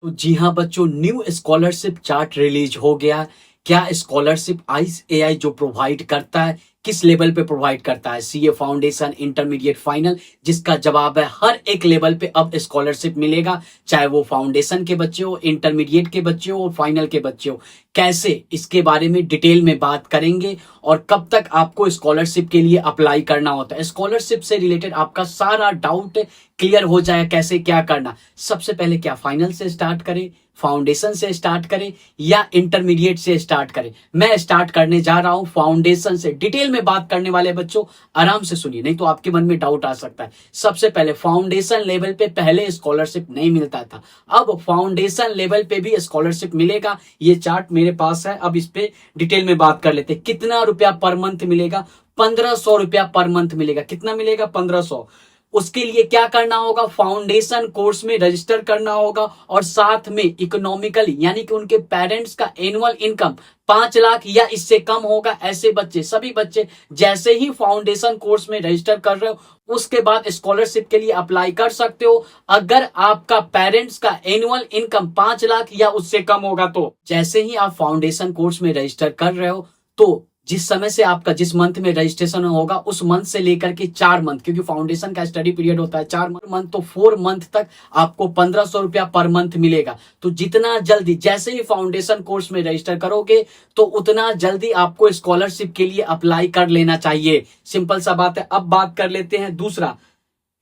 तो जी हाँ बच्चों, न्यू स्कॉलरशिप चार्ट रिलीज हो गया। क्या स्कॉलरशिप आइस एआई जो प्रोवाइड करता है, किस लेवल पे प्रोवाइड करता है, सीए फाउंडेशन, इंटरमीडिएट, फाइनल? जिसका जवाब है हर एक लेवल पे अब स्कॉलरशिप मिलेगा, चाहे वो फाउंडेशन के बच्चे हो, इंटरमीडिएट के बच्चे हो, फाइनल के बच्चे हो। कैसे, इसके बारे में डिटेल में बात करेंगे। और कब तक आपको स्कॉलरशिप के लिए अप्लाई करना होता है, स्कॉलरशिप से रिलेटेड आपका सारा डाउट क्लियर हो जाए, कैसे क्या करना। सबसे पहले क्या फाइनल से स्टार्ट करें, फाउंडेशन से स्टार्ट करें या इंटरमीडिएट से स्टार्ट करें? मैं स्टार्ट करने जा रहा हूं फाउंडेशन से। डिटेल में बात करने वाले बच्चों आराम से सुनिए, नहीं तो आपके मन में डाउट आ सकता है। सबसे पहले फाउंडेशन लेवल पे पहले स्कॉलरशिप नहीं मिलता था, अब फाउंडेशन लेवल पे भी स्कॉलरशिप मिलेगा। ये चार्ट मेरे पास है, अब इस पे डिटेल में बात कर लेते हैं। कितना रुपया पर मंथ मिलेगा? 1500 रुपया पर मंथ मिलेगा। कितना मिलेगा? 1500। उसके लिए क्या करना होगा? फाउंडेशन कोर्स में रजिस्टर करना होगा और साथ में इकोनॉमिकली यानी कि उनके पेरेंट्स का एनुअल इनकम 5 लाख या इससे कम होगा। ऐसे बच्चे, सभी बच्चे जैसे ही फाउंडेशन कोर्स में रजिस्टर कर रहे हो उसके बाद स्कॉलरशिप के लिए अप्लाई कर सकते हो। अगर आपका पेरेंट्स का एनुअल इनकम 5 लाख या उससे कम होगा तो जैसे ही आप फाउंडेशन कोर्स में रजिस्टर कर रहे हो तो जिस समय से आपका जिस मंथ में रजिस्ट्रेशन होगा उस मंथ से लेकर के 4 मंथ, क्योंकि फाउंडेशन का स्टडी पीरियड होता है 4 मंथ, तो 4 मंथ तक आपको 1500 रुपया पर मंथ मिलेगा। तो जितना जल्दी, जैसे ही फाउंडेशन कोर्स में रजिस्टर करोगे तो उतना जल्दी आपको स्कॉलरशिप के लिए अप्लाई कर लेना चाहिए। सिंपल सा बात है। अब बात कर लेते हैं दूसरा,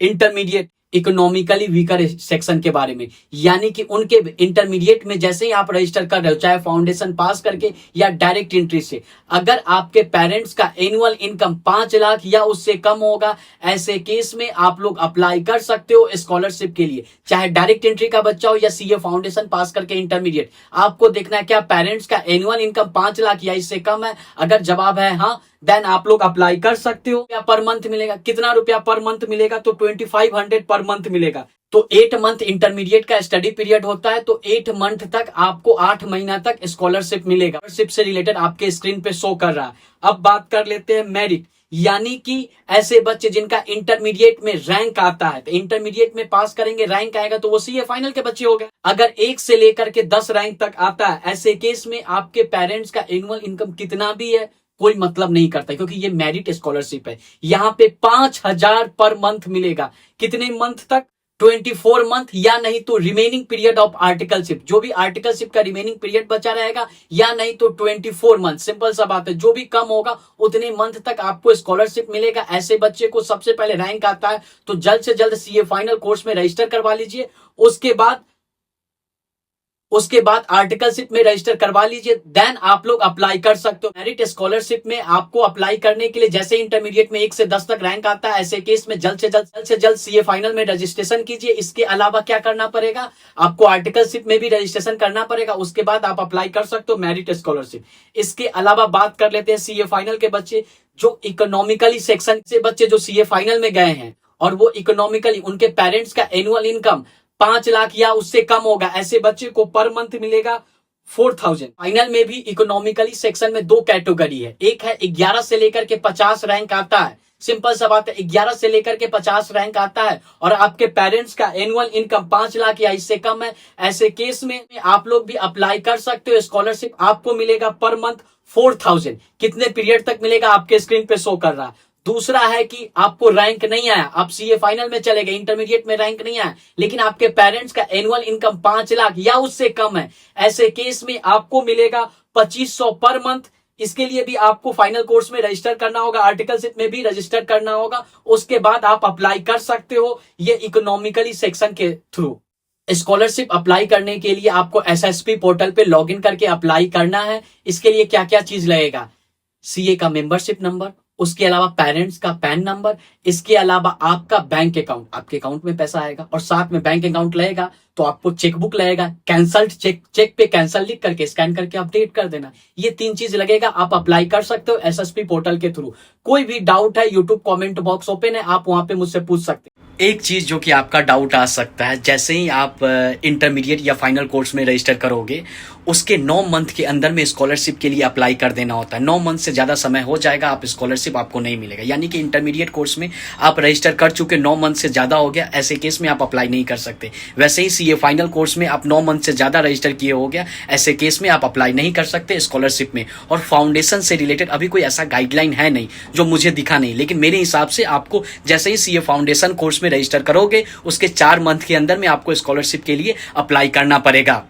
इंटरमीडिएट इकोनॉमिकली वीकर सेक्शन के बारे में। यानी कि उनके इंटरमीडिएट में जैसे ही आप रजिस्टर कर रहे हो, चाहे फाउंडेशन पास करके या डायरेक्ट एंट्री से, अगर आपके पेरेंट्स का एनुअल इनकम 5 लाख या उससे कम होगा, ऐसे केस में आप लोग अप्लाई कर सकते हो स्कॉलरशिप के लिए। चाहे डायरेक्ट एंट्री का बच्चा हो या सीए फाउंडेशन पास करके इंटरमीडिएट, आपको देखना है क्या पेरेंट्स का एनुअल इनकम 5 लाख या इससे कम है। अगर जवाब है हाँ, देन आप लोग अप्लाई कर सकते हो। या पर मंथ मिलेगा, कितना रुपया पर मंथ मिलेगा? तो 2500 पर मंथ मिलेगा। तो 8 मंथ इंटरमीडिएट का स्टडी पीरियड होता है, तो 8 मंथ तक आपको 8 महीना तक स्कॉलरशिप मिलेगा। स्कॉलरशिप से रिलेटेड आपके स्क्रीन पे शो कर रहा है। अब बात कर लेते हैं मेरिट, यानी कि ऐसे बच्चे जिनका इंटरमीडिएट में रैंक आता है, तो इंटरमीडिएट में पास करेंगे, रैंक आएगा तो वो सीए फाइनल के बच्चे हो गए। अगर 1 से लेकर के 10 रैंक तक आता है, ऐसे केस में आपके पेरेंट्स का एनुअल इनकम कितना भी है कोई मतलब नहीं करता, क्योंकि ये मेरिट स्कॉलरशिप है। यहाँ पे 5000 पर मंथ मिलेगा। कितने मंथ तक? 24 मंथ, या नहीं तो रिमेनिंग पीरियड ऑफ आर्टिकलशिप, जो भी आर्टिकलशिप का रिमेनिंग पीरियड बचा रहेगा, या नहीं तो 24 मंथ। सिंपल सा बात है, जो भी कम होगा उतने मंथ तक आपको स्कॉलरशिप मिलेगा। ऐसे बच्चे को सबसे पहले रैंक आता है तो जल्द से जल्द सीए फाइनल कोर्स में रजिस्टर करवा लीजिए। उसके बाद आर्टिकलशिप में रजिस्टर करवा लीजिए, देन आप लोग अप्लाई कर सकते हो। मेरिट स्कॉलरशिप में आपको अप्लाई करने के लिए जैसे इंटरमीडिएट में 1 से 10 तक रैंक आता है, ऐसे केस में जल्द से जल्द सीए फाइनल में रजिस्ट्रेशन कीजिए। इसके अलावा क्या करना पड़ेगा? आपको आर्टिकलशिप में भी रजिस्ट्रेशन करना पड़ेगा, उसके बाद आप अप्लाई कर सकते हो मेरिट स्कॉलरशिप। इसके अलावा बात कर लेते हैं सीए फाइनल के बच्चे, जो इकोनॉमिकली सेक्शन से बच्चे जो सीए फाइनल में गए हैं और वो इकोनॉमिकली, उनके पेरेंट्स का एनुअल इनकम 5 लाख या उससे कम होगा, ऐसे बच्चे को पर मंथ मिलेगा 4000। फाइनल में भी इकोनॉमिकली सेक्शन में 2 कैटेगरी है। एक है 11 से लेकर के 50 रैंक आता है। सिंपल सा बात है, 11 से लेकर के 50 रैंक आता है और आपके पेरेंट्स का एनुअल इनकम 5 लाख या इससे कम है, ऐसे केस में आप लोग भी अप्लाई कर सकते हो। स्कॉलरशिप आपको मिलेगा पर मंथ 4000। कितने पीरियड तक मिलेगा आपके स्क्रीन पे शो कर रहा है। दूसरा है कि आपको रैंक नहीं आया, आप सीए फाइनल में चले गए, इंटरमीडिएट में रैंक नहीं आया, लेकिन आपके पेरेंट्स का एनुअल इनकम 5 लाख या उससे कम है, ऐसे केस में आपको मिलेगा 2500 पर मंथ। इसके लिए भी आपको फाइनल कोर्स में रजिस्टर करना होगा, आर्टिकलशिप में भी रजिस्टर करना होगा, उसके बाद आप अप्लाई कर सकते हो ये इकोनॉमिकली सेक्शन के थ्रू। स्कॉलरशिप अप्लाई करने के लिए आपको एसएसपी पोर्टल पे लॉगिन करके अप्लाई करना है। इसके लिए क्या क्या चीज लगेगा? सीए का मेंबरशिप नंबर, उसके अलावा पेरेंट्स का पैन नंबर, इसके अलावा आपका बैंक अकाउंट, आपके अकाउंट में पैसा आएगा और साथ में बैंक अकाउंट लगेगा तो आपको चेकबुक लगेगा। कैंसल्ड चेक पे कैंसल लिख करके स्कैन करके अपडेट कर देना। ये 3 चीज लगेगा, आप अप्लाई कर सकते हो एसएसपी पोर्टल के थ्रू। कोई भी डाउट है, यूट्यूब कमेंट बॉक्स ओपन है, आप वहां पे मुझसे पूछ सकते हैं। एक चीज जो कि आपका डाउट आ सकता है, जैसे ही आप इंटरमीडिएट या फाइनल कोर्स में रजिस्टर करोगे उसके 9 मंथ के अंदर में स्कॉलरशिप के लिए अप्लाई कर देना होता है। 9 मंथ से ज्यादा समय हो जाएगा आप स्कॉलरशिप आपको नहीं मिलेगा। यानी कि इंटरमीडिएट कोर्स में आप रजिस्टर कर चुके, 9 मंथ से ज्यादा हो गया, ऐसे केस में आप अप्लाई नहीं कर सकते। वैसे ही सीए फाइनल कोर्स में आप 9 मंथ से ज़्यादा रजिस्टर किए हो गया, ऐसे केस में आप अप्लाई नहीं कर सकते स्कॉलरशिप में। और फाउंडेशन से रिलेटेड अभी कोई ऐसा गाइडलाइन है नहीं, जो मुझे दिखा नहीं, लेकिन मेरे हिसाब से आपको जैसे ही सीए फाउंडेशन कोर्स में रजिस्टर करोगे उसके 4 मंथ के अंदर में आपको स्कॉलरशिप के लिए अप्लाई करना पड़ेगा।